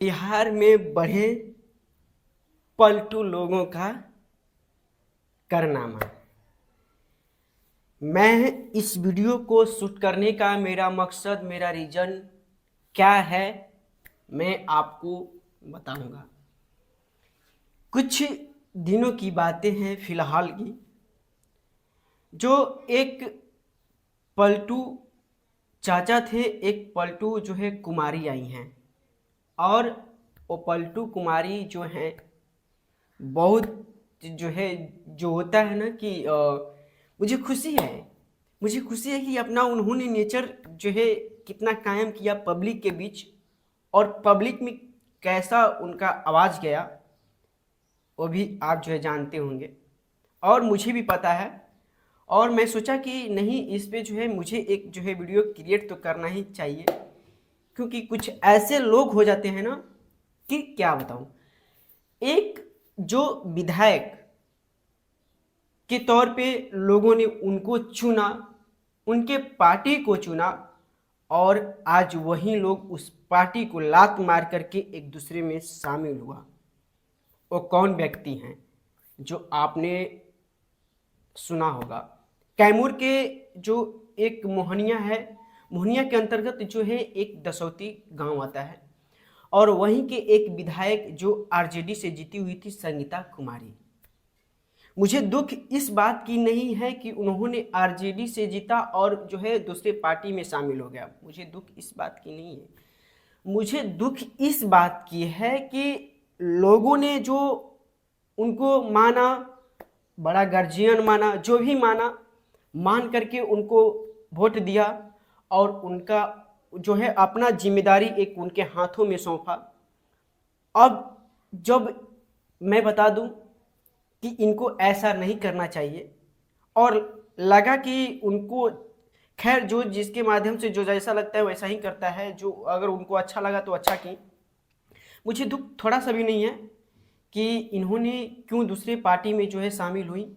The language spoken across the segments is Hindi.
बिहार में बढ़े पलटू लोगों का कारनामा। मैं इस वीडियो को शूट करने का मेरा मकसद, मेरा रीजन क्या है, मैं आपको बताऊंगा। कुछ दिनों की बातें हैं, फिलहाल की, जो एक पलटू चाचा थे। एक पलटू जो है कुमारी आई हैं, और वो पलटू कुमारी जो हैं बहुत जो है, जो होता है ना कि मुझे खुशी है, मुझे खुशी है कि अपना उन्होंने नेचर जो है कितना कायम किया पब्लिक के बीच, और पब्लिक में कैसा उनका आवाज़ गया वो भी आप जो है जानते होंगे, और मुझे भी पता है। और मैं सोचा कि नहीं, इस पे जो है मुझे एक जो है वीडियो क्रिएट तो करना ही चाहिए, क्योंकि कुछ ऐसे लोग हो जाते हैं ना कि क्या बताऊं। एक जो विधायक के तौर पे लोगों ने उनको चुना, उनके पार्टी को चुना, और आज वही लोग उस पार्टी को लात मार करके एक दूसरे में शामिल हुआ। वो कौन व्यक्ति हैं जो आपने सुना होगा? कैमूर के जो एक मोहनिया है, मोहनिया के अंतर्गत जो है एक दसौती गांव आता है, और वहीं के एक विधायक जो आरजेडी से जीती हुई थी, संगीता कुमारी। मुझे दुख इस बात की नहीं है कि उन्होंने आरजेडी से जीता और जो है दूसरे पार्टी में शामिल हो गया, मुझे दुख इस बात की नहीं है। मुझे दुख इस बात की है कि लोगों ने जो उनको माना, बड़ा गार्जियन माना, जो भी माना, मान करके उनको वोट दिया, और उनका जो है अपना जिम्मेदारी एक उनके हाथों में सौंपा। अब जब मैं बता दूं कि इनको ऐसा नहीं करना चाहिए, और लगा कि उनको, खैर जो जिसके माध्यम से जो जैसा लगता है वैसा ही करता है, जो अगर उनको अच्छा लगा तो अच्छा की। मुझे दुख थोड़ा सा भी नहीं है कि इन्होंने क्यों दूसरे पार्टी में जो है शामिल हुई,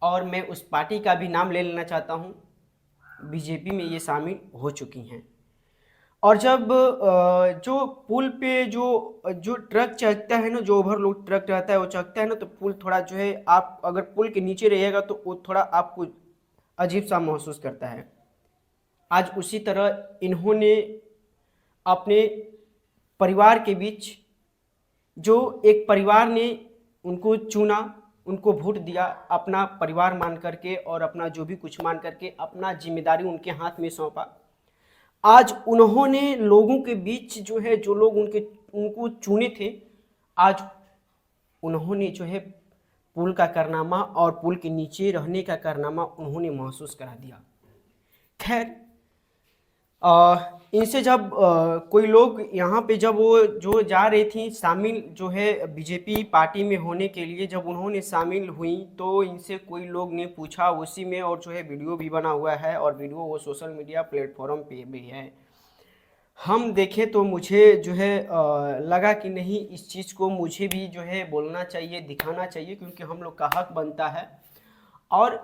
और मैं उस पार्टी का भी नाम ले लेना चाहता हूँ। बीजेपी में ये शामिल हो चुकी हैं। और जब जो पुल पे जो जो ट्रक चलता है ना, जो ओवरलोड ट्रक रहता है वो चलता है ना, तो पुल थोड़ा जो है, आप अगर पुल के नीचे रहिएगा तो वो थोड़ा आपको अजीब सा महसूस करता है। आज उसी तरह इन्होंने अपने परिवार के बीच, जो एक परिवार ने उनको चुना, उनको वोट दिया अपना परिवार मान करके, और अपना जो भी कुछ मान करके अपना जिम्मेदारी उनके हाथ में सौंपा। आज उन्होंने लोगों के बीच जो है, जो लोग उनको चुने थे, आज उन्होंने जो है पुल का कारनामा और पुल के नीचे रहने का कारनामा उन्होंने महसूस करा दिया। खैर, इनसे जब कोई लोग यहाँ पे, जब वो जो जा रही थी शामिल जो है बीजेपी पार्टी में होने के लिए, जब उन्होंने शामिल हुई तो इनसे कोई लोग ने पूछा उसी में, और जो है वीडियो भी बना हुआ है, और वीडियो वो सोशल मीडिया प्लेटफॉर्म पे भी है। हम देखें तो मुझे जो है लगा कि नहीं, इस चीज़ को मुझे भी जो है बोलना चाहिए, दिखाना चाहिए, क्योंकि हम लोग का हक बनता है। और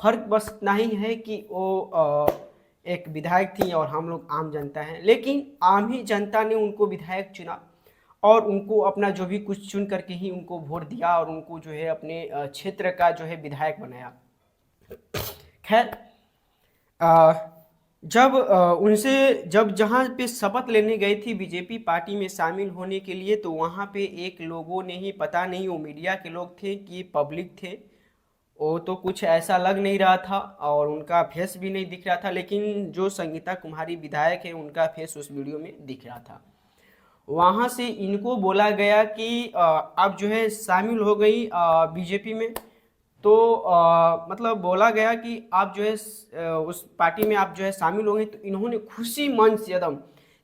फ़र्क बस इतना ही है कि वो एक विधायक थी और हम लोग आम जनता हैं, लेकिन आम ही जनता ने उनको विधायक चुना, और उनको अपना जो भी कुछ चुन करके ही उनको वोट दिया, और उनको जो है अपने क्षेत्र का जो है विधायक बनाया। खैर, जब उनसे जब जहाँ पे शपथ लेने गए थी बीजेपी पार्टी में शामिल होने के लिए, तो वहाँ पे एक लोगों ने ही, पता नहीं वो मीडिया के लोग थे कि पब्लिक थे, वो तो कुछ ऐसा लग नहीं रहा था, और उनका फेस भी नहीं दिख रहा था, लेकिन जो संगीता कुमारी विधायक है उनका फेस उस वीडियो में दिख रहा था। वहाँ से इनको बोला गया कि आप जो है शामिल हो गई बीजेपी में, तो मतलब बोला गया कि आप जो है उस पार्टी में आप जो है शामिल हो गए। तो इन्होंने खुशी मन से एकदम,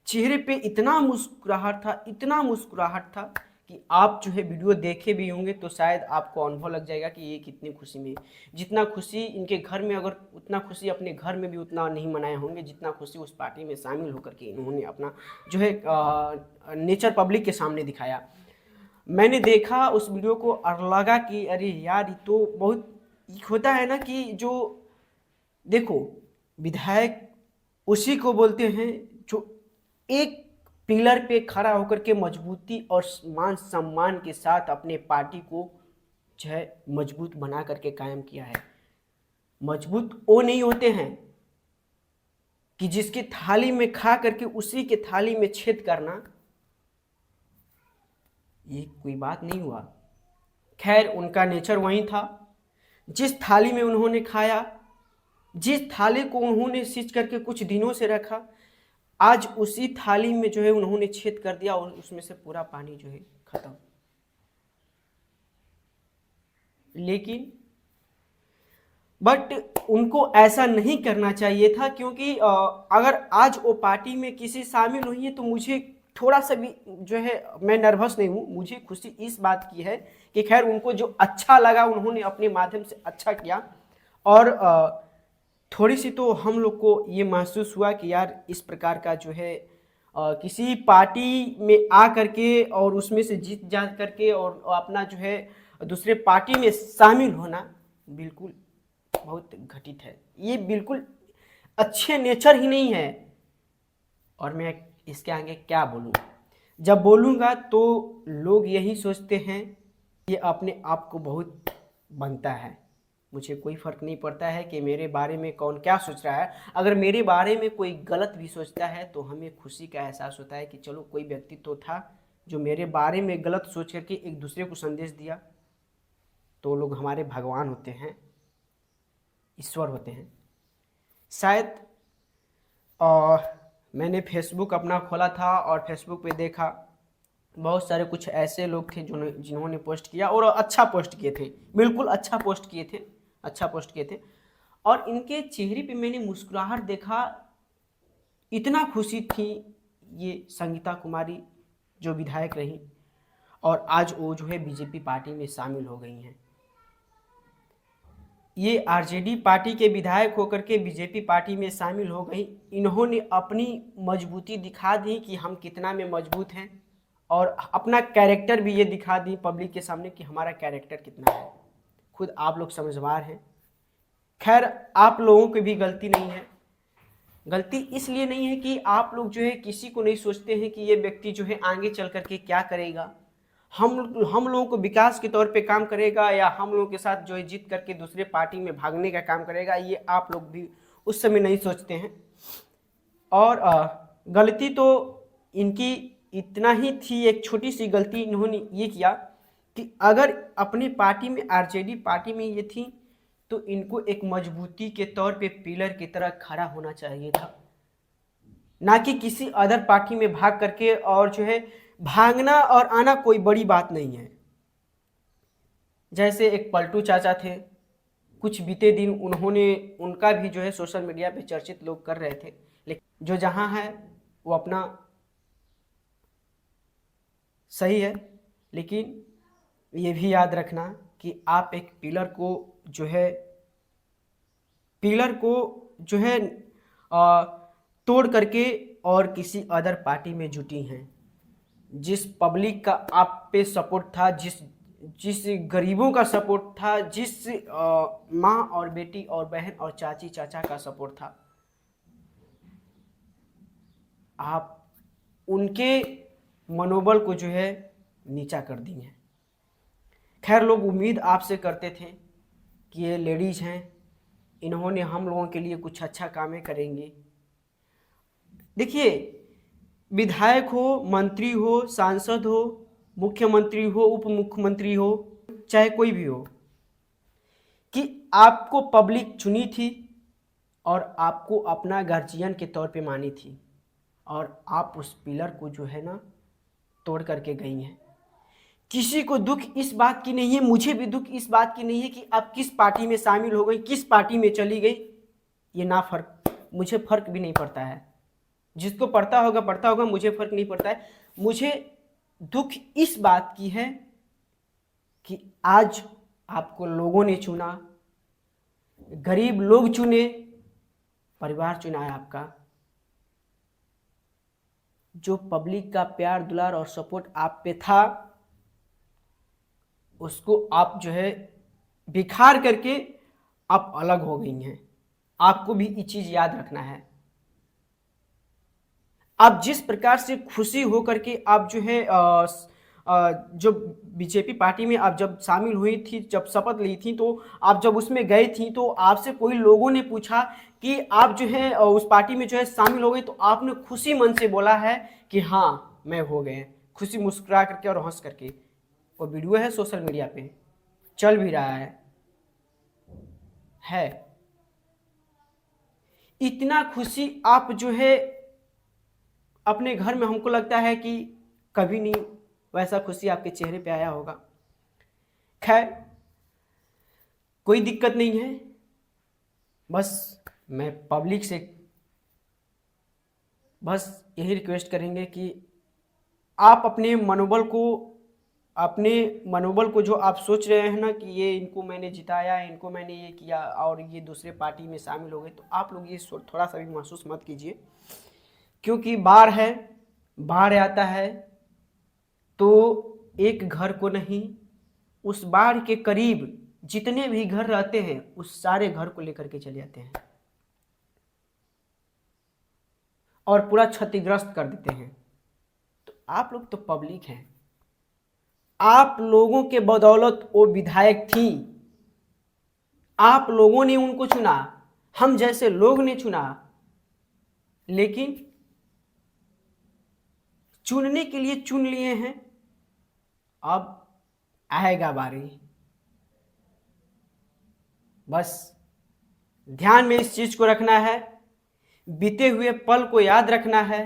चेहरे पे इतना मुस्कुराहट था, इतना मुस्कुराहट था कि आप जो है वीडियो देखे भी होंगे तो शायद आपको अनुभव लग जाएगा कि ये कितनी खुशी में, जितना खुशी इनके घर में, अगर उतना खुशी अपने घर में भी उतना नहीं मनाए होंगे जितना खुशी उस पार्टी में शामिल होकर के इन्होंने अपना जो है नेचर पब्लिक के सामने दिखाया। मैंने देखा उस वीडियो को और लगा कि अरे यार, ये तो बहुत होता है ना कि जो, देखो, विधायक उसी को बोलते हैं जो एक पिलर पे खड़ा होकर के मजबूती और मान सम्मान के साथ अपने पार्टी को जो है मजबूत बना करके कायम किया है। मजबूत वो नहीं होते हैं कि जिसकी थाली में खा करके उसी के थाली में छेद करना, ये कोई बात नहीं हुआ। खैर, उनका नेचर वही था। जिस थाली में उन्होंने खाया, जिस थाली को उन्होंने सींच करके कुछ दिनों से रखा, आज उसी थाली में जो है उन्होंने छेद कर दिया और उसमें से पूरा पानी जो है खत्म। लेकिन बट उनको ऐसा नहीं करना चाहिए था, क्योंकि अगर आज वो पार्टी में किसी शामिल हुई है तो मुझे थोड़ा सा भी जो है, मैं नर्वस नहीं हूँ। मुझे खुशी इस बात की है कि खैर उनको जो अच्छा लगा उन्होंने अपने माध्यम से अच्छा किया। और थोड़ी सी तो हम लोग को ये महसूस हुआ कि यार इस प्रकार का जो है किसी पार्टी में आ करके और उसमें से जीत जा करके और अपना जो है दूसरे पार्टी में शामिल होना बिल्कुल बहुत घटित है। ये बिल्कुल अच्छे नेचर ही नहीं है। और मैं इसके आगे क्या बोलूँ, जब बोलूँगा तो लोग यही सोचते हैं ये अपने आप को बहुत बनता है। मुझे कोई फ़र्क नहीं पड़ता है कि मेरे बारे में कौन क्या सोच रहा है। अगर मेरे बारे में कोई गलत भी सोचता है तो हमें खुशी का एहसास होता है कि चलो कोई व्यक्ति तो था जो मेरे बारे में गलत सोच करके एक दूसरे को संदेश दिया। तो लोग हमारे भगवान होते हैं, ईश्वर होते हैं शायद। और मैंने फेसबुक अपना खोला था और फेसबुक पे देखा बहुत सारे कुछ ऐसे लोग थे जिन्होंने पोस्ट किया और अच्छा पोस्ट किए थे, बिल्कुल अच्छा पोस्ट किए थे, अच्छा पोस्ट किए थे। और इनके चेहरे पे मैंने मुस्कुराहट देखा, इतना खुशी थी। ये संगीता कुमारी जो विधायक रही और आज वो जो है बीजेपी पार्टी में शामिल हो गई हैं। ये आरजेडी पार्टी के विधायक होकर के बीजेपी पार्टी में शामिल हो गई। इन्होंने अपनी मजबूती दिखा दी कि हम कितना में मजबूत हैं और अपना कैरेक्टर भी ये दिखा दी पब्लिक के सामने कि हमारा कैरेक्टर कितना है। खुद आप लोग समझदार हैं। खैर, आप लोगों की भी गलती नहीं है। गलती इसलिए नहीं है कि आप लोग जो है किसी को नहीं सोचते हैं कि ये व्यक्ति जो है आगे चल करके क्या करेगा, हम लोगों को विकास के तौर पे काम करेगा या हम लोगों के साथ जो है जीत करके दूसरे पार्टी में भागने का काम करेगा, ये आप लोग भी उस समय नहीं सोचते हैं। और गलती तो इनकी इतना ही थी, एक छोटी सी गलती इन्होंने ये किया कि अगर अपनी पार्टी में आरजेडी पार्टी में ये थी तो इनको एक मजबूती के तौर पे पिलर की तरह खड़ा होना चाहिए था, ना कि किसी अदर पार्टी में भाग करके। और जो है भागना और आना कोई बड़ी बात नहीं है। जैसे एक पलटू चाचा थे, कुछ बीते दिन उनका भी जो है सोशल मीडिया पे चर्चित लोग कर रहे थे, लेकिन जो जहां है वो अपना सही है। लेकिन ये भी याद रखना कि आप एक पिलर को जो है तोड़ करके और किसी अदर पार्टी में जुटी हैं। जिस पब्लिक का आप पे सपोर्ट था, जिस गरीबों का सपोर्ट था, जिस माँ और बेटी और बहन और चाची चाचा का सपोर्ट था, आप उनके मनोबल को जो है नीचा कर दी है। खैर, लोग उम्मीद आपसे करते थे कि ये लेडीज हैं, इन्होंने हम लोगों के लिए कुछ अच्छा कामें करेंगे। देखिए, विधायक हो, मंत्री हो, सांसद हो, मुख्यमंत्री हो, उप मुख्यमंत्री हो, चाहे कोई भी हो, कि आपको पब्लिक चुनी थी और आपको अपना गार्जियन के तौर पे मानी थी और आप उस पिलर को जो है ना तोड़ करके गई हैं। किसी को दुख इस बात की नहीं है, मुझे भी दुख इस बात की नहीं है कि आप किस पार्टी में शामिल हो गई, किस पार्टी में चली गई। ये ना मुझे फर्क भी नहीं पड़ता है। जिसको पड़ता होगा, मुझे फर्क नहीं पड़ता है। मुझे दुख इस बात की है कि आज आपको लोगों ने चुना, गरीब लोग चुने, परिवार चुना है आपका। जो पब्लिक का प्यार दुलार और सपोर्ट आप पे था, उसको आप जो है बिखार करके आप अलग हो गई हैं। आपको भी ये चीज याद रखना है। आप जिस प्रकार से खुशी हो करके आप जो है जो बीजेपी पार्टी में आप जब शामिल हुई थी, जब शपथ ली थी, तो आप जब उसमें गई थी तो आपसे कोई लोगों ने पूछा कि आप जो है उस पार्टी में जो है शामिल हो गए, तो आपने खुशी मन से बोला है कि हाँ मैं हो गए, खुशी मुस्कुरा करके और हंस करके। वो वीडियो है सोशल मीडिया पे, चल भी रहा है। इतना खुशी आप जो है अपने घर में, हमको लगता है कि कभी नहीं वैसा खुशी आपके चेहरे पे आया होगा। खैर कोई दिक्कत नहीं है, बस मैं पब्लिक से बस यही रिक्वेस्ट करेंगे कि आप अपने मनोबल को जो आप सोच रहे हैं ना कि ये इनको मैंने जिताया, इनको मैंने ये किया और ये दूसरे पार्टी में शामिल हो गए, तो आप लोग ये थोड़ा सा भी महसूस मत कीजिए, क्योंकि बाढ़ है, बाढ़ आता है तो एक घर को नहीं, उस बाढ़ के करीब जितने भी घर रहते हैं उस सारे घर को लेकर के चले जाते हैं और पूरा क्षतिग्रस्त कर देते हैं। तो आप लोग तो पब्लिक हैं, आप लोगों के बदौलत वो विधायक थी, आप लोगों ने उनको चुना, हम जैसे लोग ने चुना, लेकिन चुनने के लिए चुन लिए हैं, अब आएगा बारी। बस ध्यान में इस चीज को रखना है, बीते हुए पल को याद रखना है।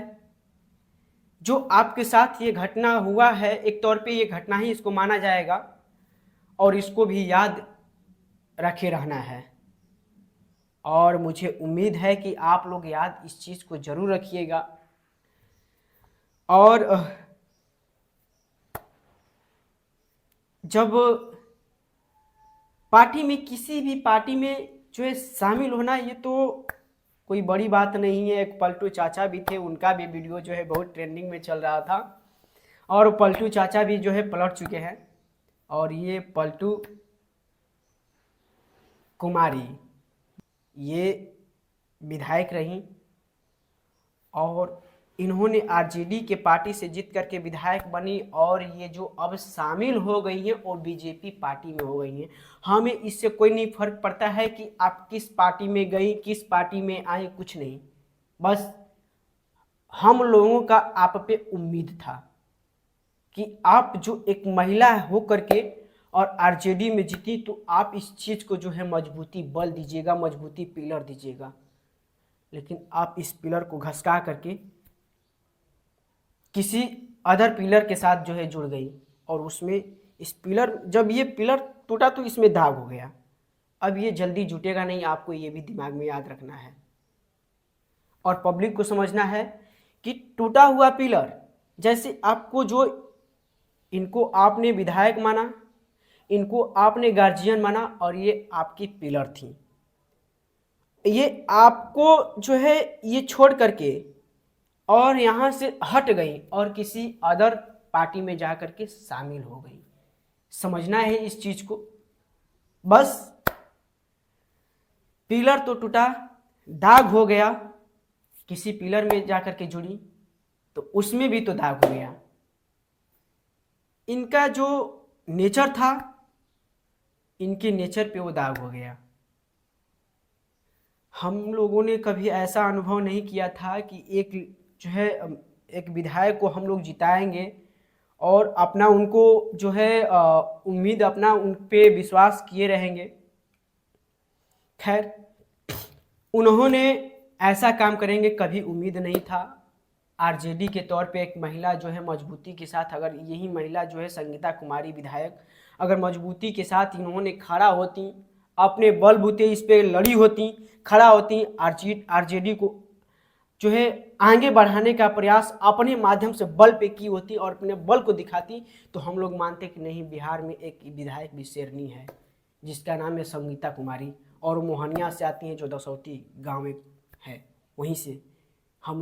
जो आपके साथ ये घटना हुआ है, एक तौर पे ये घटना ही इसको माना जाएगा और इसको भी याद रखे रहना है। और मुझे उम्मीद है कि आप लोग याद इस चीज को जरूर रखिएगा। और जब पार्टी में, किसी भी पार्टी में जो है शामिल होना, ये तो कोई बड़ी बात नहीं है। एक पलटू चाचा भी थे, उनका भी वीडियो जो है बहुत ट्रेंडिंग में चल रहा था और पलटू चाचा भी जो है पलट चुके हैं। और ये पलटू कुमारी ये विधायक रहीं और इन्होंने आरजेडी के पार्टी से जीत करके विधायक बनी और ये जो अब शामिल हो गई हैं और बीजेपी पार्टी में हो गई हैं। हमें इससे कोई नहीं फर्क पड़ता है कि आप किस पार्टी में गई, किस पार्टी में आई, कुछ नहीं। बस हम लोगों का आप पे उम्मीद था कि आप जो एक महिला हो करके और आरजेडी में जीती, तो आप इस चीज़ को जो है मजबूती बल दीजिएगा, मजबूती पिलर दीजिएगा। लेकिन आप इस पिलर को घसका करके किसी अदर पिलर के साथ जो है जुड़ गई और उसमें इस पिलर, जब ये पिलर टूटा तो इसमें दाग हो गया। अब ये जल्दी जुटेगा नहीं, आपको ये भी दिमाग में याद रखना है। और पब्लिक को समझना है कि टूटा हुआ पिलर, जैसे आपको जो इनको आपने विधायक माना, इनको आपने गार्जियन माना और ये आपकी पिलर थी, ये आपको जो है ये छोड़ करके और यहाँ से हट गई और किसी अदर पार्टी में जा करके शामिल हो गई। समझना है इस चीज को। बस पिलर तो टूटा, दाग हो गया, किसी पिलर में जा करके जुड़ी तो उसमें भी तो दाग हो गया। इनका जो नेचर था, इनके नेचर पे वो दाग हो गया। हम लोगों ने कभी ऐसा अनुभव नहीं किया था कि एक जो है एक विधायक को हम लोग जिताएंगे और अपना उनको जो है उम्मीद, अपना उन पे विश्वास किए रहेंगे। खैर उन्होंने ऐसा काम करेंगे कभी उम्मीद नहीं था। आरजेडी के तौर पे एक महिला जो है मजबूती के साथ, अगर यही महिला जो है संगीता कुमारी विधायक, अगर मजबूती के साथ इन्होंने खड़ा होती, अपने बलबूते इस पे लड़ी होती, खड़ा होती, आरजेडी को जो है आगे बढ़ाने का प्रयास अपने माध्यम से बल पे की होती और अपने बल को दिखाती, तो हम लोग मानते कि नहीं, बिहार में एक विधायक भी शेरनी है जिसका नाम है संगीता कुमारी और मोहनिया से आती हैं, जो दसौती गांव में है। वहीं से हम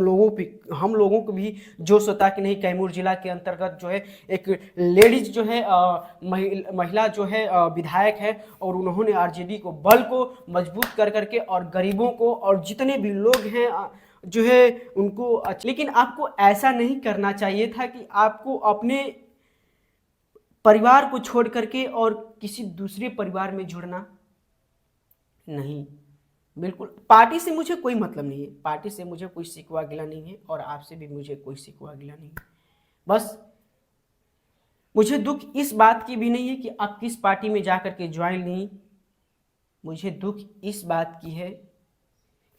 लोगों को भी जोश होता कि नहीं, कैमूर जिला के अंतर्गत जो है एक लेडीज जो है महिला जो है विधायक है और उन्होंने आरजेडी को बल को मजबूत कर करके और गरीबों को और जितने भी लोग हैं जो है उनको लेकिन आपको ऐसा नहीं करना चाहिए था कि आपको अपने परिवार को छोड़ करके और किसी दूसरे परिवार में जुड़ना। नहीं, बिल्कुल पार्टी से मुझे कोई मतलब नहीं है, पार्टी से मुझे कोई शिकवा गिला नहीं है और आपसे भी मुझे कोई शिकवा गिला नहीं है। बस मुझे दुख इस बात की भी नहीं है कि आप किस पार्टी में जाकर के ज्वाइन नहीं, मुझे दुख इस बात की है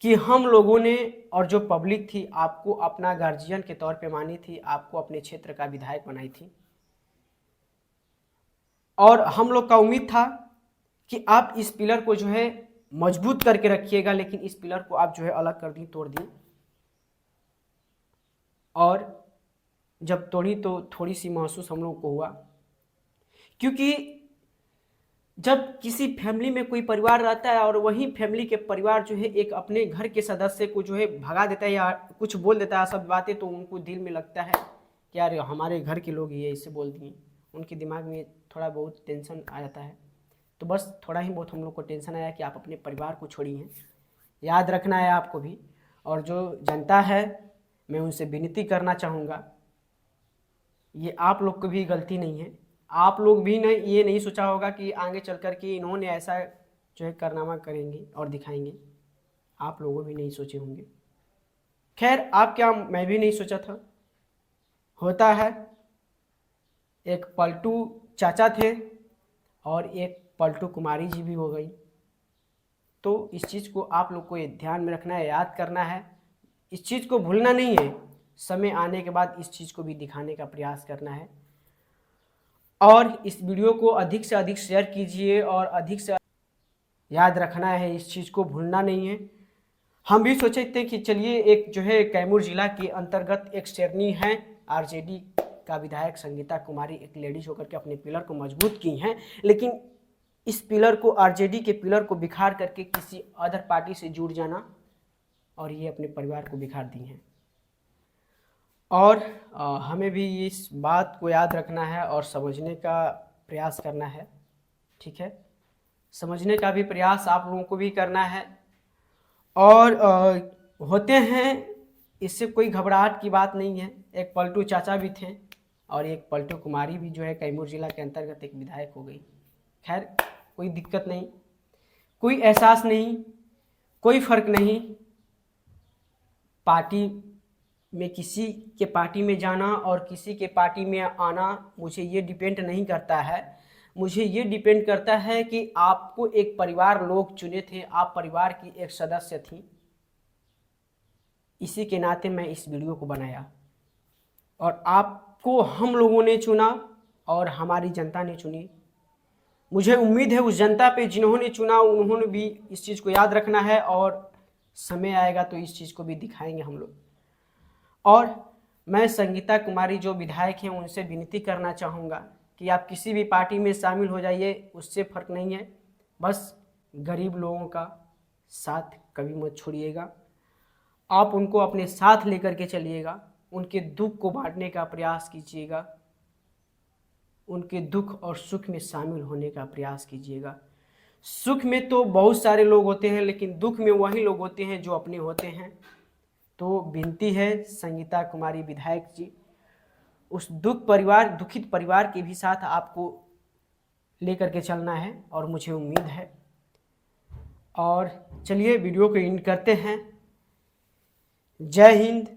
कि हम लोगों ने और जो पब्लिक थी आपको अपना गार्जियन के तौर पे मानी थी, आपको अपने क्षेत्र का विधायक बनाई थी और हम लोग का उम्मीद था कि आप इस पिलर को जो है मजबूत करके रखिएगा, लेकिन इस पिलर को आप जो है अलग कर दी, तोड़ दी। और जब तोड़ी तो थोड़ी सी महसूस हम लोगों को हुआ, क्योंकि जब किसी फैमिली में कोई परिवार रहता है और वही फैमिली के परिवार जो है एक अपने घर के सदस्य को जो है भगा देता है या कुछ बोल देता है सब बातें, तो उनको दिल में लगता है कि यार हमारे घर के लोग ये इससे बोल दिए, उनके दिमाग में थोड़ा बहुत टेंशन आ जाता है। तो बस थोड़ा ही बहुत हम लोग को टेंशन आया कि आप अपने परिवार को छोड़िए, याद रखना है आपको भी। और जो जनता है मैं उनसे विनती करना चाहूँगा, ये आप लोग को भी गलती नहीं है, आप लोग भी ने ये नहीं सोचा होगा कि आगे चल कर के इन्होंने ऐसा जो है कारनामा करेंगे और दिखाएंगे, आप लोगों भी नहीं सोचे होंगे। खैर आप क्या, मैं भी नहीं सोचा था। होता है, एक पलटू चाचा थे और एक पलटू कुमारी जी भी हो गई। तो इस चीज़ को आप लोग को ये ध्यान में रखना है, याद करना है, इस चीज़ को भूलना नहीं है। समय आने के बाद इस चीज़ को भी दिखाने का प्रयास करना है और इस वीडियो को अधिक से अधिक शेयर कीजिए और अधिक से याद रखना है, इस चीज़ को भूलना नहीं है। हम भी सोचे थे कि चलिए एक जो है कैमूर जिला के अंतर्गत एक शेरनी है, आरजेडी का विधायक संगीता कुमारी, एक लेडीज होकर के अपने पिलर को मजबूत की हैं, लेकिन इस पिलर को, आरजेडी के पिलर को बिखार करके किसी अदर पार्टी से जुड़ जाना और ये अपने परिवार को बिखार दी हैं। और हमें भी इस बात को याद रखना है और समझने का प्रयास करना है, ठीक है, समझने का भी प्रयास आप लोगों को भी करना है। और होते हैं, इससे कोई घबराहट की बात नहीं है। एक पलटू चाचा भी थे और एक पलटू कुमारी भी जो है कैमूर जिला के अंतर्गत एक विधायक हो गई। खैर कोई दिक्कत नहीं, कोई एहसास नहीं, कोई फर्क नहीं। पार्टी में किसी के पार्टी में जाना और किसी के पार्टी में आना मुझे ये डिपेंड नहीं करता है, मुझे ये डिपेंड करता है कि आपको एक परिवार लोग चुने थे, आप परिवार की एक सदस्य थी, इसी के नाते मैं इस वीडियो को बनाया और आपको हम लोगों ने चुना और हमारी जनता ने चुनी। मुझे उम्मीद है उस जनता पे जिन्होंने चुना उन्होंने भी इस चीज़ को याद रखना है और समय आएगा तो इस चीज़ को भी दिखाएंगे हम लोग। और मैं संगीता कुमारी जो विधायक हैं उनसे विनती करना चाहूँगा कि आप किसी भी पार्टी में शामिल हो जाइए, उससे फ़र्क नहीं है, बस गरीब लोगों का साथ कभी मत छोड़िएगा। आप उनको अपने साथ लेकर के चलिएगा, उनके दुख को बांटने का प्रयास कीजिएगा, उनके दुख और सुख में शामिल होने का प्रयास कीजिएगा। सुख में तो बहुत सारे लोग होते हैं, लेकिन दुख में वही लोग होते हैं जो अपने होते हैं। तो विनती है संगीता कुमारी विधायक जी, उस दुखित परिवार के भी साथ आपको लेकर के चलना है और मुझे उम्मीद है। और चलिए वीडियो को एंड करते हैं। जय हिंद,